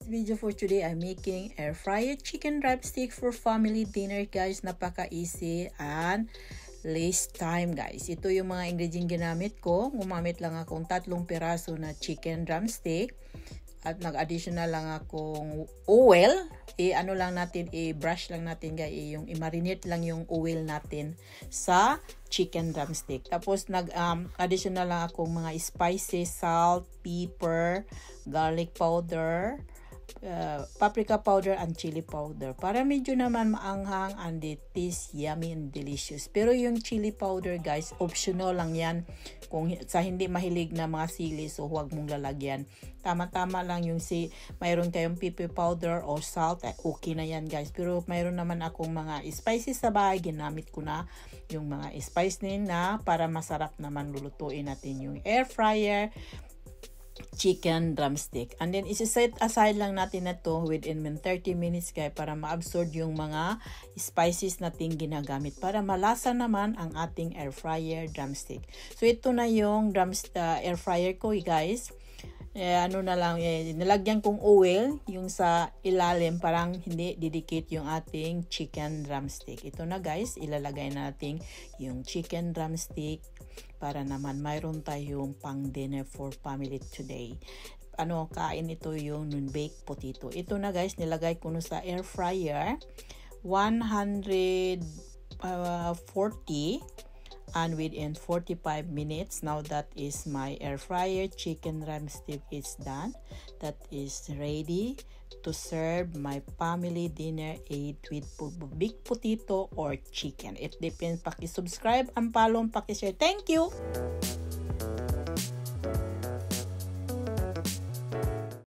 video for today, I'm making air fryer chicken drumstick for family dinner, guys. Napaka-easy and less time, guys. Ito yung mga ingredient ginamit ko. Gumamit lang akong 3 piraso na chicken drumstick. At nag-additional lang akong oil. Ano lang natin, brush lang natin, guys. Yung i-marinate lang yung oil natin sa chicken drumstick. Tapos nag-additional lang akong mga spices, salt, pepper, garlic powder, paprika powder, and chili powder. Para medyo naman maanghang and it tastes yummy and delicious. Pero yung chili powder, guys, optional lang yan. Kung sa hindi mahilig na mga sili, so huwag mong lalagyan. Tama-tama lang yung mayroon kayong pepper powder or salt, okay na yan, guys. Pero mayroon naman akong mga spices sa bahay, ginamit ko na yung mga spice na para masarap naman lulutuin natin yung air fryer chicken drumstick. And then isi-set aside lang natin na to within 30 minutes, guys, para ma-absorb yung mga spices natin ginagamit para malasa naman ang ating air fryer drumstick. So ito na yung air fryer ko, guys. Ano na lang, nilagyan kong oil yung sa ilalim, parang hindi didikit yung ating chicken drumstick. Ito na, guys, ilalagay natin yung chicken drumstick para naman mayroon tayong pang dinner for family today. Kain ito yung non-baked potato. Ito na, guys, nilagay ko na sa air fryer 140 and within 45 minutes. Now that is my air fryer chicken drumstick is done. That is ready to serve my family dinner with big potato or chicken. It depends. Paki-subscribe and follow, paki-share. Thank you!